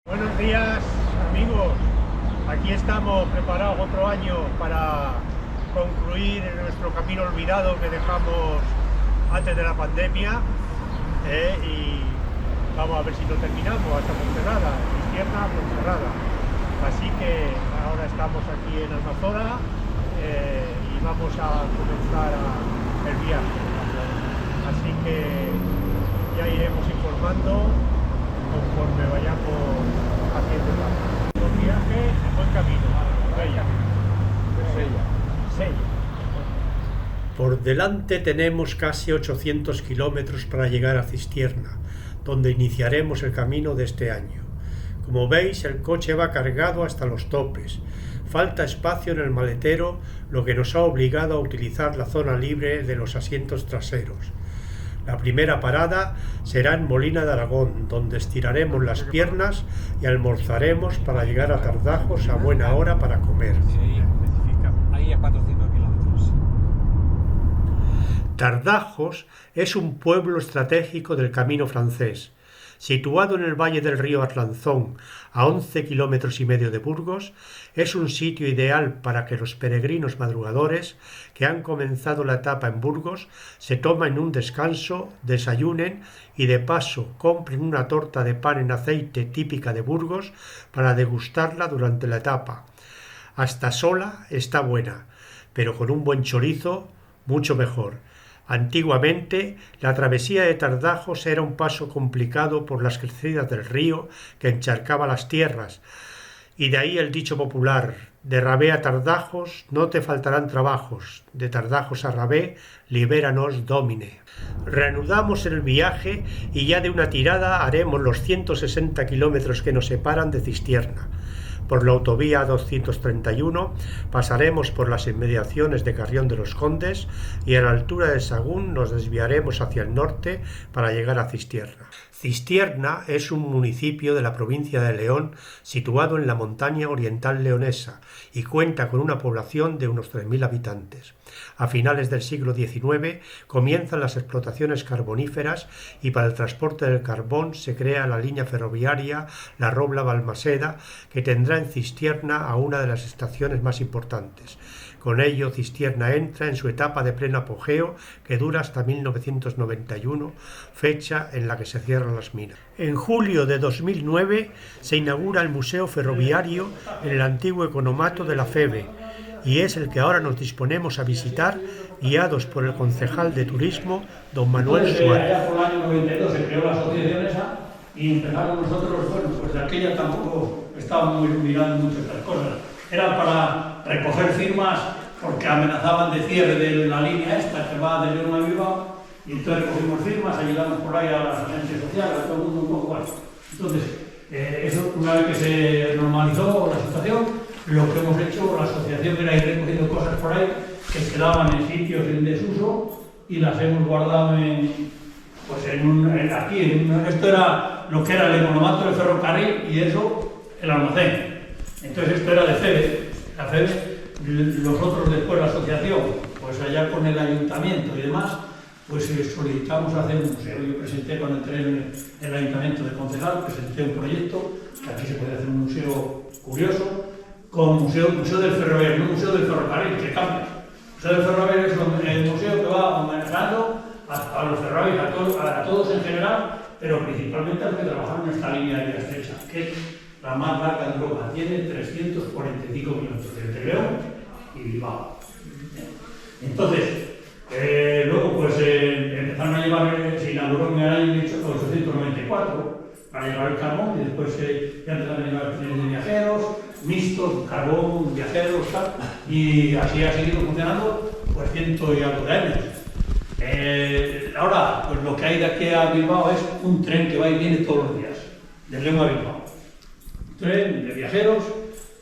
Buenos días, amigos. Aquí estamos preparados otro año para concluir nuestro camino olvidado que dejamos antes de la pandemia, y vamos a ver si lo terminamos hasta Ponferrada, izquierda a Ponferrada. Así que ahora estamos aquí en Almazora y vamos a comenzar el viaje. Así que ya iremos informando conforme vayamos haciendo el camino. Buen viaje y buen camino. Sella. Por delante tenemos casi 800 kilómetros para llegar a Cistierna, donde iniciaremos el camino de este año. Como veis, el coche va cargado hasta los topes. Falta espacio en el maletero, lo que nos ha obligado a utilizar la zona libre de los asientos traseros. La primera parada será en Molina de Aragón, donde estiraremos las piernas y almorzaremos para llegar a Tardajos a buena hora para comer. Ahí a 400 kilómetros. Tardajos es un pueblo estratégico del Camino francés. Situado en el valle del río Arlanzón, a 11 kilómetros y medio de Burgos, es un sitio ideal para que los peregrinos madrugadores que han comenzado la etapa en Burgos se tomen un descanso, desayunen y de paso compren una torta de pan en aceite típica de Burgos para degustarla durante la etapa. Hasta sola está buena, pero con un buen chorizo mucho mejor. Antiguamente, la travesía de Tardajos era un paso complicado por las crecidas del río que encharcaba las tierras, y de ahí el dicho popular: de Rabé a Tardajos no te faltarán trabajos, de Tardajos a Rabé libéranos Domine. Reanudamos el viaje y ya de una tirada haremos los 160 kilómetros que nos separan de Cistierna. Por la autovía 231 pasaremos por las inmediaciones de Carrión de los Condes y a la altura de Sagún nos desviaremos hacia el norte para llegar a Cistierna. Cistierna es un municipio de la provincia de León situado en la montaña oriental leonesa y cuenta con una población de unos 3.000 habitantes. A finales del siglo XIX comienzan las explotaciones carboníferas y para el transporte del carbón se crea la línea ferroviaria La Robla-Balmaseda, que tendrá en Cistierna a una de las estaciones más importantes. Con ello, Cistierna entra en su etapa de pleno apogeo que dura hasta 1991, fecha en la que se cierran las minas. En julio de 2009 se inaugura el Museo Ferroviario en el antiguo economato de la FEVE y es el que ahora nos disponemos a visitar, guiados por el concejal de turismo, don Manuel Suárez. Allá por el año 92 se creó la asociación esa y empezamos nosotros, bueno, pues de aquella tampoco estábamos mirando mucho estas cosas. Era para recoger firmas porque amenazaban de cierre de la línea esta que va de León a Bilbao, y entonces recogimos firmas, ayudamos por ahí a las agencias sociales, a todo el mundo un poco más. Entonces, eso, una vez que se normalizó la situación, lo que hemos hecho, la asociación era ir recogiendo cosas por ahí que quedaban en sitios en desuso y las hemos guardado esto era lo que era el economato del ferrocarril y eso, el almacén. Entonces esto era de FEBE, la FEBE, nosotros después la asociación, pues allá con el ayuntamiento y demás, pues solicitamos hacer un museo. Yo presenté cuando entré en el ayuntamiento de concejal, presenté un proyecto, que aquí se puede hacer un museo curioso, con museo del ferrocarril, no museo del ferrocarril, que cambia. El museo del ferrocarril es el museo que va homenajeando a los ferrocarriles, a todos en general, pero principalmente a los que trabajaron en esta línea de vía estrecha, que es la más larga de Europa, tiene 345 kilómetros entre León y Bilbao. Entonces, luego pues empezaron a llevar, se inauguró en el año 1894 para llevar el carbón y después ya empezaron a llevar trenes de viajeros, mixtos, carbón, viajeros, tal, y así ha seguido funcionando pues 100 y algo de años. Ahora, pues lo que hay de aquí a Bilbao es un tren que va y viene todos los días, de León a Bilbao. Tren de viajeros,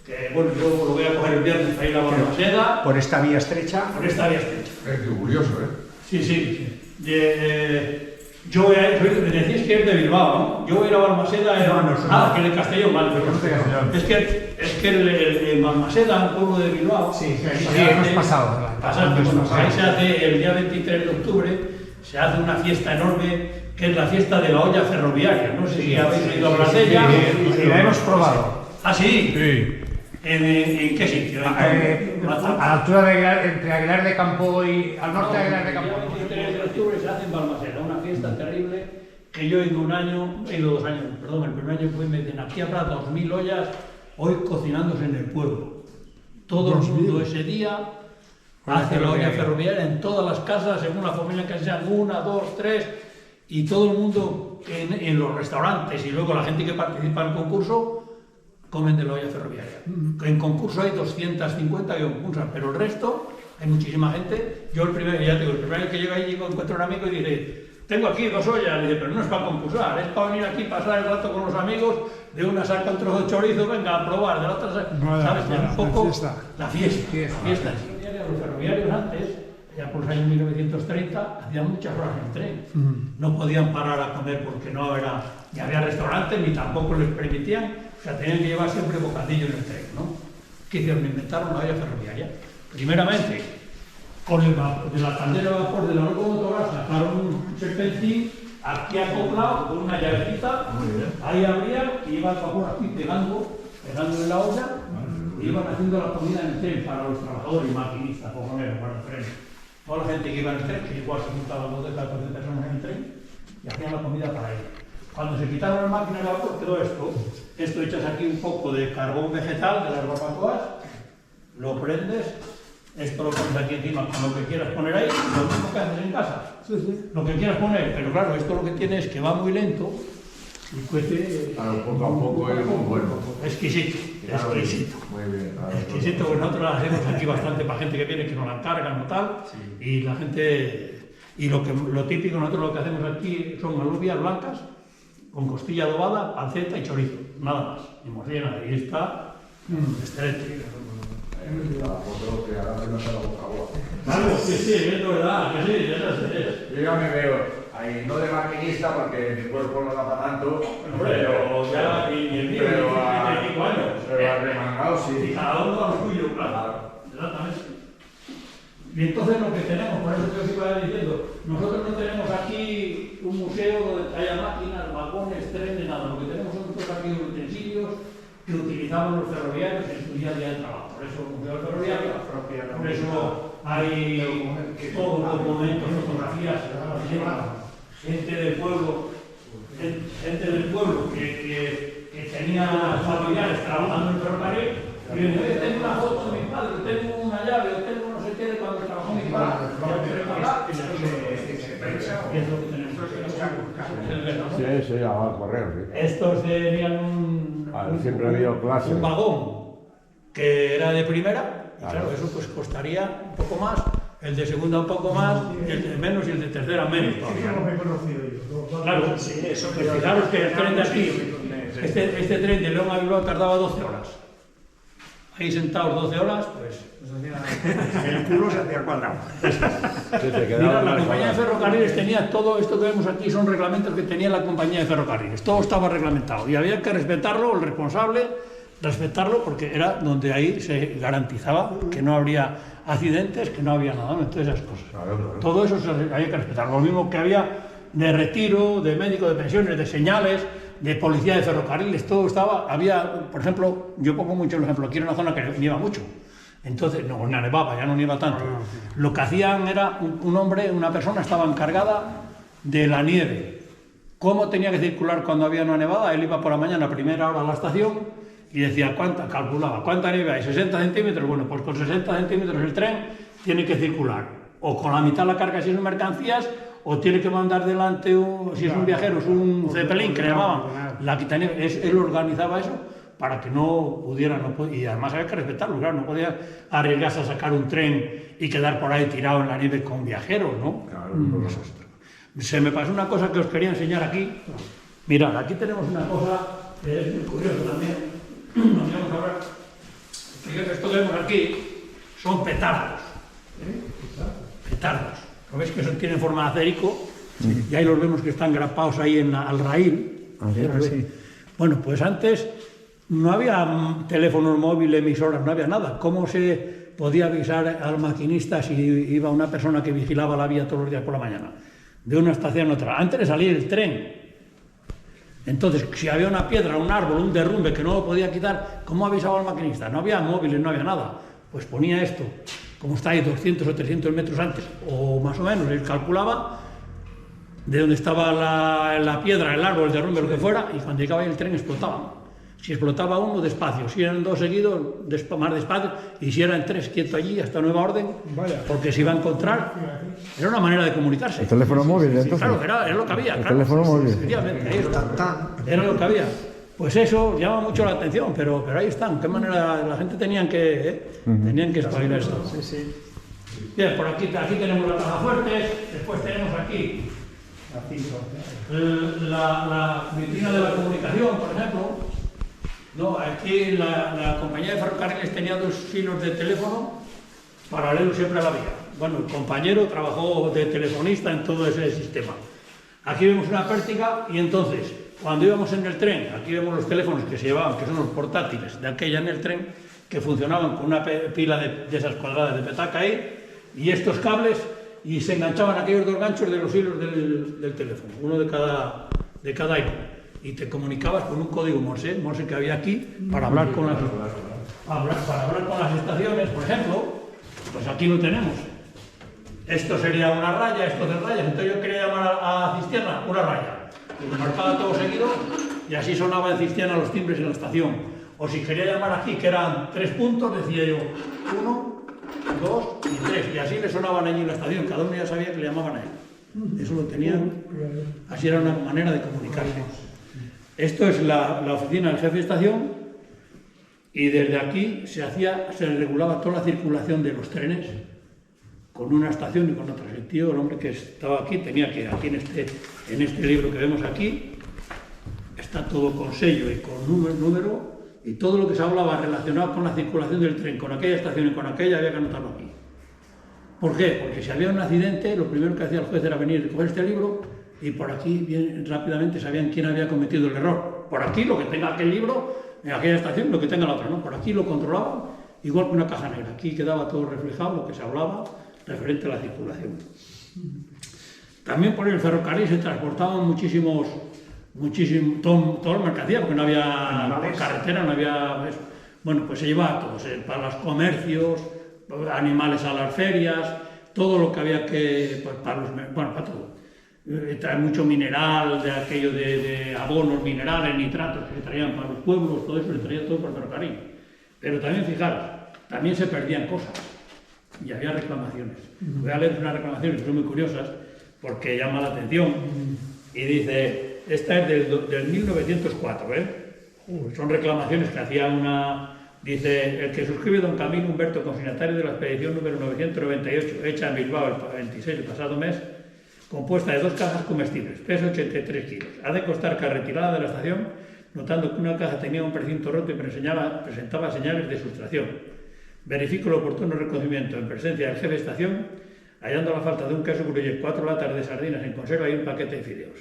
que bueno, yo lo voy a coger el viernes para ir a Balmaseda. ¿Por esta vía estrecha? Por esta vía estrecha. Qué curioso, ¿eh? Sí. Yo voy a ir, me decís que es de Bilbao, ¿no? Yo voy a ir a Balmaseda, que de Castellón, vale, pero es que el Balmaseda, un pueblo de Bilbao, sí, hemos pasado. Ahí se hace el día 23 de octubre, se hace una fiesta enorme, que es la fiesta de la olla ferroviaria. No sé si habéis oído hablar de ella. Y la hemos probado. ¿Ah, sí? Sí. ¿En qué sitio? A la altura entre Aguilar de Campo y al norte de Aguilar de Campo. El 23 de octubre se hace en Balmaseda, una fiesta terrible que yo he ido 2 años, perdón, el primer año fue, me dicen, aquí habrá 2.000 ollas hoy cocinándose en el pueblo. Todo el mundo ese día hace la olla ferroviaria en todas las casas, según la familia que sean, 1, 2, 3, y todo el mundo en los restaurantes y luego la gente que participa en el concurso comen de la olla ferroviaria. En concurso hay 250 que concursan, pero el resto hay muchísima gente. Yo el primer año que llego allí encuentro a un amigo y diré, tengo aquí 2 ollas, le dice, pero no es para concursar, es para venir aquí, pasar el rato con los amigos, de una saca un trozo de chorizo, venga a probar, de la otra saca, ¿sabes? Un poco la fiesta. Los ferroviarios antes, ya por los años 1930, hacían muchas horas en tren. No podían parar a comer porque no ni había restaurantes, ni tampoco les permitían, o sea, tenían que llevar siempre bocadillo en el tren, ¿no? ¿Qué hicieron? Inventaron la olla ferroviaria. Primeramente, de la caldera de vapor de la locomotora sacaron un serpentín aquí acoplado con una llavecita, ahí abrían y iba el vapor aquí pegando en la olla, y iban haciendo la comida en el tren para los trabajadores y maquinistas, cojoneros, para el tren. Toda la gente que iba en el tren, que igual se juntaban 2 de 14 personas en el tren, y hacían la comida para ellos. Cuando se quitaron las máquinas de vapor quedó esto echas aquí un poco de carbón vegetal de las barbacoas, lo prendes Esto lo pones aquí encima con lo que quieras poner ahí, lo mismo que haces en casa. Lo que quieras poner, pero claro, esto lo que tiene es que va muy lento y cueste... Claro, poco a poco es muy bueno. Exquisito, Claro, exquisito. muy bien. Claro, Exquisito, pues nosotros lo hacemos aquí bastante para gente que viene, que nos la encargan o tal, y la gente... Y lo típico, nosotros lo que hacemos aquí son alubias blancas, con costilla adobada, panceta y chorizo, nada más. Y morcilla, y está excelente. La foto que ahora se nos ha la boca agua. Claro, sí, es verdad, que sí, eso es. Yo ya me veo ahí, no de maquinista porque mi cuerpo no da para tanto, Pero ya, y el mío, pero tiene 35 años. pero arremangado Y sí. cada uno a lo suyo, claro. Exactamente. Y entonces lo que tenemos, por eso que os iba diciendo, nosotros no tenemos aquí un museo donde haya máquinas, vagones, trenes, nada. Lo que tenemos son todos aquí utensilios que utilizamos los ferroviarios en su día a día de trabajo. Por eso el museo ferroviario, por eso hay todos los documentos, fotografías, gente del pueblo, que tenía familiares trabajando en el ferrocarril. Y me dice, tengo una foto de mi padre, tengo una llave, o tengo no sé qué de cuando trabajó mi padre. Y es lo que tenemos. Sí, va a correr, sí. Estos tenían Siempre ha habido clase. un vagón que era de primera, y claro, eso pues costaría un poco más, el de segunda un poco más, el de menos y el de tercera menos todavía. Claro, fijaros que el tren de aquí, este tren de León a Bilbao tardaba 12 horas. Ahí sentados 12 horas, pues el culo se hacía cuadrado. Mira, la compañía de ferrocarriles tenía todo esto que vemos aquí, son reglamentos que tenía la compañía de ferrocarriles. Todo estaba reglamentado y había que respetarlo, el responsable, respetarlo, porque era donde ahí se garantizaba que no habría accidentes, que no había nada, entonces esas cosas. Todo eso había que respetarlo. Lo mismo que había de retiro, de médico de pensiones, de señales, de policía de ferrocarriles, todo estaba, había, por ejemplo, yo pongo mucho el ejemplo, aquí era una zona que nieva mucho, entonces, no nevaba, ya no nieva tanto. Lo que hacían era, un hombre, una persona estaba encargada de la nieve, cómo tenía que circular cuando había una nevada. Él iba por la mañana a primera hora a la estación y decía, calculaba, ¿cuánta nieve hay? 60 centímetros, bueno, pues con 60 centímetros el tren tiene que circular, o con la mitad la carga si son mercancías, o tiene que mandar delante, si es un viajero, es un cepelín que le llamaban, la quitanieves. Él organizaba eso para que no pudiera, y además había que respetarlo, claro, no podía arriesgarse a sacar un tren y quedar por ahí tirado en la nieve con viajeros, ¿no? Claro, se me pasó una cosa que os quería enseñar aquí. Mirad, aquí tenemos una cosa que es muy curiosa también. Vamos a ver. Esto que vemos aquí son petardos. Petardos. ¿Lo ves que eso tiene forma de acérico? Sí. Y ahí los vemos que están grapados ahí al raíl. Sí. Bueno, pues antes no había teléfonos móviles, emisoras, no había nada. ¿Cómo se podía avisar al maquinista si iba una persona que vigilaba la vía todos los días por la mañana? De una estación a otra. Antes de salir el tren. Entonces, si había una piedra, un árbol, un derrumbe que no lo podía quitar, ¿cómo avisaba al maquinista? No había móviles, no había nada. Pues ponía esto, como está ahí 200 o 300 metros antes, o más o menos, él calculaba de dónde estaba la piedra, el árbol, el derrumbe, lo que fuera, y cuando llegaba ahí el tren explotaba. Si explotaba uno, despacio, si eran dos seguidos, más despacio, y si eran tres, quieto allí, hasta nueva orden, porque se iba a encontrar. Era una manera de comunicarse. ¿El teléfono móvil, entonces? Claro, era lo que había. ¿El teléfono móvil? Efectivamente, ahí está. Era lo que había. Pues eso llama mucho la atención, pero ahí están. ¿Qué manera la gente tenían que espabilar esto? Sí, sí. Bien, por aquí tenemos las cajafuertes, después tenemos aquí la vitrina de la comunicación, por ejemplo. No, aquí la compañía de ferrocarriles tenía 2 hilos de teléfono paralelos siempre a la vía. Bueno, el compañero trabajó de telefonista en todo ese sistema. Aquí vemos una pértiga y entonces, cuando íbamos en el tren, aquí vemos los teléfonos que se llevaban, que son los portátiles de aquella en el tren, que funcionaban con una pila de esas cuadradas de petaca ahí, y estos cables, y se enganchaban aquellos 2 ganchos de los hilos del teléfono, uno de cada hilo. Y te comunicabas con un código Morse que había aquí, para hablar con las estaciones, por ejemplo. Pues aquí lo tenemos. Esto sería una raya, esto de rayas. Entonces yo quería llamar a Cistierna, una raya. Lo marcaba todo seguido y así sonaba en Cistierna los timbres en la estación. O si quería llamar aquí, que eran 3 puntos, decía yo 1, 2 y 3, y así le sonaban allí en la estación, cada uno ya sabía que le llamaban a él. Eso lo tenían, así era una manera de comunicarse. Esto es la oficina del jefe de estación, y desde aquí se regulaba toda la circulación de los trenes, con una estación y con otra. El tío, el hombre que estaba aquí, tenía que, aquí en este libro que vemos aquí, está todo con sello y con número, y todo lo que se hablaba relacionado con la circulación del tren, con aquella estación y con aquella, había que anotarlo aquí. ¿Por qué? Porque si había un accidente, lo primero que hacía el juez era venir a coger este libro, y por aquí bien rápidamente sabían quién había cometido el error. Por aquí, lo que tenga aquel libro, en aquella estación, lo que tenga la otra, ¿no? Por aquí lo controlaban, igual que una caja negra. Aquí quedaba todo reflejado, lo que se hablaba, referente a la circulación. También por el ferrocarril se transportaban toda la mercancía, porque no había carretera, no había... Bueno, pues se llevaba todo, para los comercios, animales a las ferias, todo lo que había que... Pues para todo. Trae mucho mineral, de aquello de abonos, minerales, nitratos que se traían para los pueblos, todo eso se traía todo por el ferrocarril. Pero también, fijaros, también se perdían cosas. Y había reclamaciones. Voy a leer unas reclamaciones que son muy curiosas porque llama la atención. Y dice, esta es del 1904, son reclamaciones que hacía dice, el que suscribe don Camilo Humberto, consignatario de la expedición número 998, hecha en Bilbao el 26 del pasado mes, compuesta de 2 cajas comestibles, peso 83 kilos. Ha de constar que retirada de la estación, notando que una caja tenía un precinto roto y presentaba señales de sustracción. Verifico el oportuno reconocimiento en presencia del jefe de estación, hallando la falta de un queso gruyere, 4 latas de sardinas en conserva y un paquete de fideos,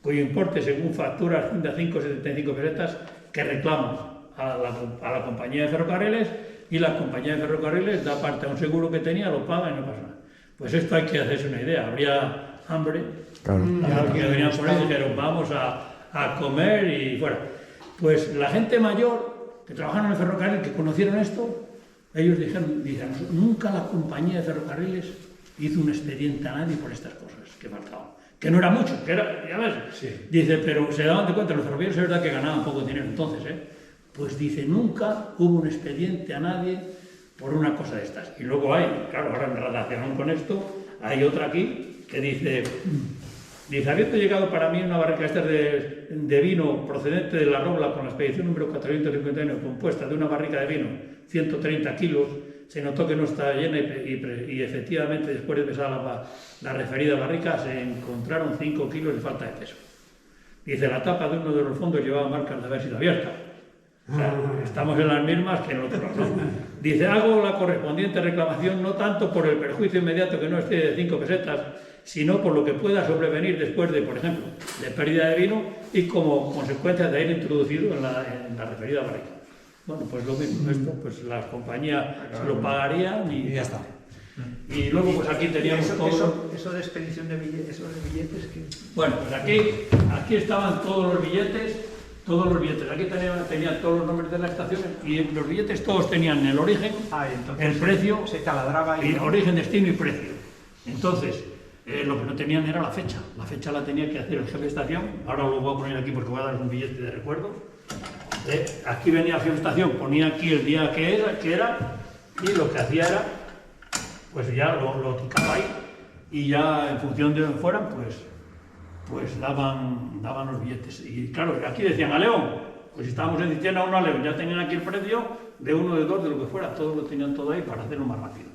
cuyo importe, según factura, asciende a 5,75 pesetas, que reclaman a la compañía de ferrocarriles, y la compañía de ferrocarriles da parte a un seguro que tenía, lo paga y no pasa nada. Pues esto hay que hacerse una idea. Habría hambre, claro. Que venían por ahí y dijeron, vamos a comer y fuera. Pues la gente mayor que trabajaron en el ferrocarril, que conocieron esto, ellos dijeron, nunca la compañía de ferrocarriles hizo un expediente a nadie por estas cosas que faltaban. Que no era mucho, que era, ya ves. Sí. Dice, pero se daban de cuenta, los ferrocarriles es verdad que ganaban poco dinero entonces, Pues dice, nunca hubo un expediente a nadie por una cosa de estas. Y luego hay, claro, ahora en relación con esto, hay otra aquí que dice, habiendo llegado para mí una barrica esta de vino procedente de La Robla con la expedición número 451, compuesta de una barrica de vino, 130 kilos, se notó que no estaba llena y efectivamente después de pesar la referida barrica se encontraron 5 kilos de falta de peso. Dice, la tapa de uno de los fondos llevaba marcas de haber sido abierta. O sea, estamos en las mismas que en otros, ¿no? Dice, hago la correspondiente reclamación no tanto por el perjuicio inmediato que no esté de 5 pesetas, sino por lo que pueda sobrevenir después de, por ejemplo, de pérdida de vino y como consecuencia de haber introducido en la referida barrica. Bueno, pues lo mismo, esto, pues la compañía se lo pagaría y ya está. Y luego, pues aquí teníamos todo... Eso de expedición de billetes, que... Bueno, pues aquí estaban todos los billetes. Aquí tenían todos los nombres de las estaciones y los billetes todos tenían el origen, el precio, se taladraba y origen, destino y precio. Entonces, lo que no tenían era la fecha. La fecha la tenía que hacer el jefe de estación. Ahora lo voy a poner aquí porque voy a dar un billete de recuerdo. Aquí venía el jefe de estación, ponía aquí el día que era y lo que hacía era, pues ya lo ticaba ahí y ya en función de donde fueran, pues daban los billetes. Y claro, aquí decían a León, pues si estábamos en Cisterna, 1 a León, ya tenían aquí el precio de 1, de 2, de lo que fuera, todos lo tenían todo ahí para hacerlo más rápido.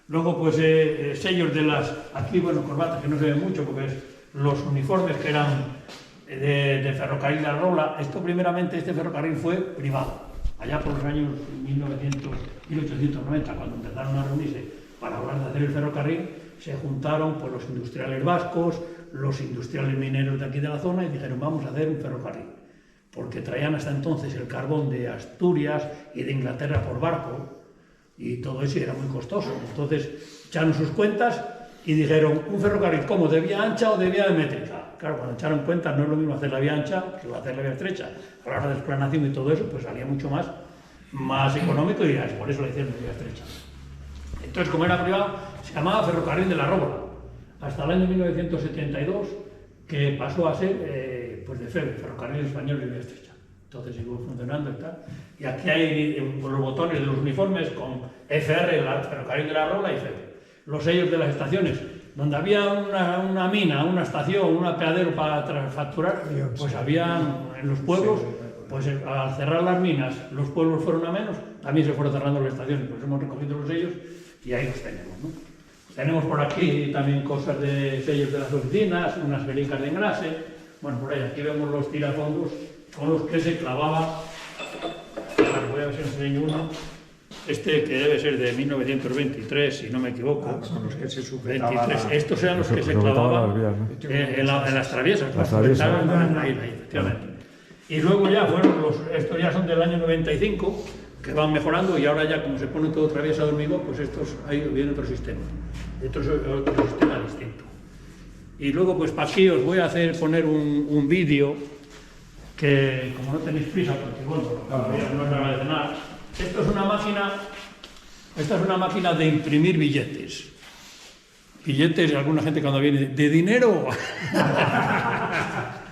Luego, pues sellos de aquí, bueno, corbatas que no se ven mucho porque es los uniformes que eran de ferrocarril de La Robla. Este ferrocarril fue privado, allá por los años 1890, cuando empezaron a reunirse para hablar de hacer el ferrocarril, se juntaron pues, los industriales vascos, los industriales mineros de aquí de la zona y dijeron vamos a hacer un ferrocarril, porque traían hasta entonces el carbón de Asturias y de Inglaterra por barco y todo eso era muy costoso. Entonces echaron sus cuentas y dijeron un ferrocarril, ¿cómo? ¿De vía ancha o de vía métrica? Claro, cuando echaron cuentas no es lo mismo hacer la vía ancha que hacer la vía estrecha. A la hora de explanación y todo eso pues salía mucho más económico y por eso la hicieron de vía estrecha. Entonces, como era privado, se llamaba Ferrocarril de La Robla, hasta el año 1972, que pasó a ser pues de FEB, Ferrocarril Español de Vía Estrecha. Entonces sigo funcionando y tal. Y aquí hay los botones de los uniformes con FR, el ferrocarril de la Rola y FR. Los sellos de las estaciones. Donde había una mina, una estación, un apeadero para facturar, pues había en los pueblos, pues al cerrar las minas, los pueblos fueron a menos, también se fueron cerrando las estaciones, pues hemos recogido los sellos y ahí los tenemos, ¿no? Tenemos por aquí también cosas de sellos de las oficinas, unas jeringas de engrase. Bueno, por ahí, aquí vemos los tirafondos con los que se clavaba. Voy a ver si os enseño uno. Este que debe ser de 1923, si no me equivoco. Con los que se 23. Estos eran los que se clavaban en las traviesas. Las traviesas. Ahí, efectivamente. Y luego ya, bueno, estos ya son del año 95, que van mejorando y ahora ya como se pone todo traviesa de hormigón, pues estos, ahí viene otro sistema sistema distinto. Y luego pues para aquí os voy a poner un vídeo que, como no tenéis prisa, porque bueno, no es nada de nada, esta es una máquina de imprimir billetes. Billetes, alguna gente cuando viene, ¿de dinero?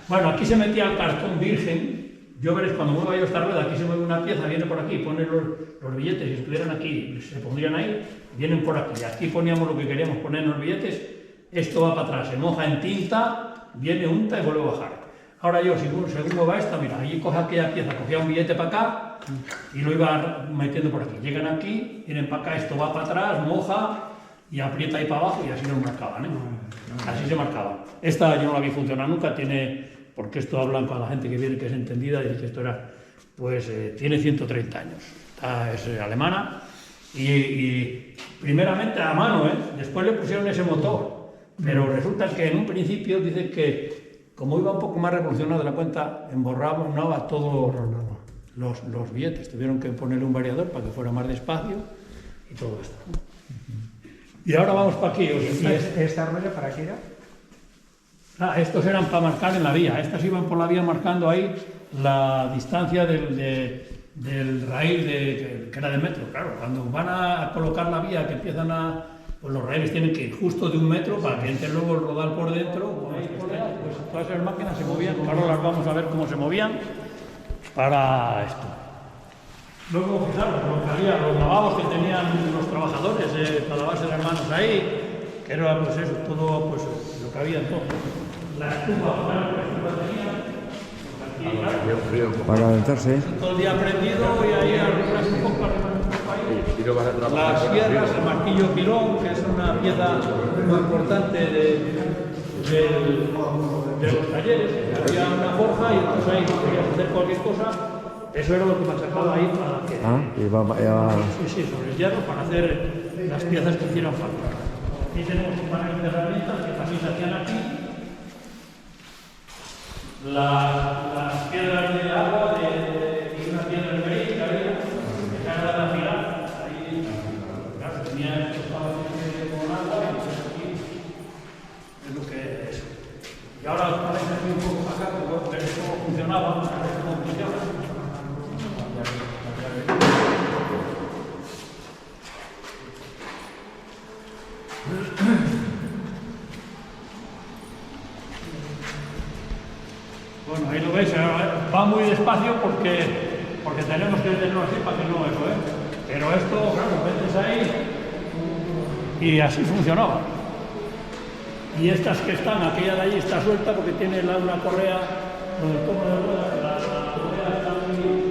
Bueno, aquí se metía el cartón virgen. Yo veréis, cuando mueva yo esta rueda, aquí se mueve una pieza, viene por aquí, pone los billetes, si estuvieran aquí, se pondrían ahí, vienen por aquí. Aquí poníamos lo que queríamos poner en los billetes, esto va para atrás, se moja en tinta, viene unta y vuelve a bajar. Ahora yo, según mueva esta, mira, allí coge aquella pieza, cogía un billete para acá y lo iba metiendo por aquí. Llegan aquí, vienen para acá, esto va para atrás, moja y aprieta ahí para abajo y así lo marcaban, ¿eh? Así se marcaba. Esta yo no la vi funcionar nunca, porque esto hablan con la gente que viene, que es entendida, dice que esto era, pues tiene 130 años. Es alemana y primeramente a mano, después le pusieron ese motor, pero resulta que en un principio dice que como iba un poco más revolucionado de la cuenta, emborraba todos los billetes, tuvieron que ponerle un variador para que fuera más despacio y todo esto. Y ahora vamos para aquí. ¿Esta rueda para qué era? Estos eran para marcar en la vía. Estas iban por la vía marcando ahí la distancia del raíl que era de metro. Claro, cuando van a colocar la vía, que empiezan pues los raíles tienen que ir justo de 1 metro para que entre luego el rodal por dentro. Pues todas esas máquinas se movían. Ahora las vamos a ver cómo se movían para esto. Luego, fijaros, los lavabos que tenían los trabajadores para lavarse las manos ahí, que era pues eso, todo pues lo que había todo. La estufa, claro, la estufa tenía, para calentarse. todo el día prendido y ahí algunas un poco ahí. Las sierras, el martillo pilón, que es una pieza muy importante de los talleres. Había una forja y entonces ahí querías hacer cualquier cosa. Eso era lo que machacaba ahí para que... Sí, sobre el hierro para hacer las piezas que hicieran falta. Aquí tenemos un panel de herramientas que también se hacían aquí. Las piedras de agua y una piedra de merín que había, que se era de afilar. Ahí, claro, tenía estos espacios con agua y pues aquí es lo que es. Y ahora os parece un poco para acá, pues ver cómo funcionaba, a ver cómo funciona. Bueno, ahí lo veis, va muy despacio porque tenemos que tenerlo así para que no eso, Pero esto, claro, metes ahí y así funcionaba. Y estas que están, aquella de allí está suelta porque tiene una correa, donde el pomo de ruedas, la correa está muy...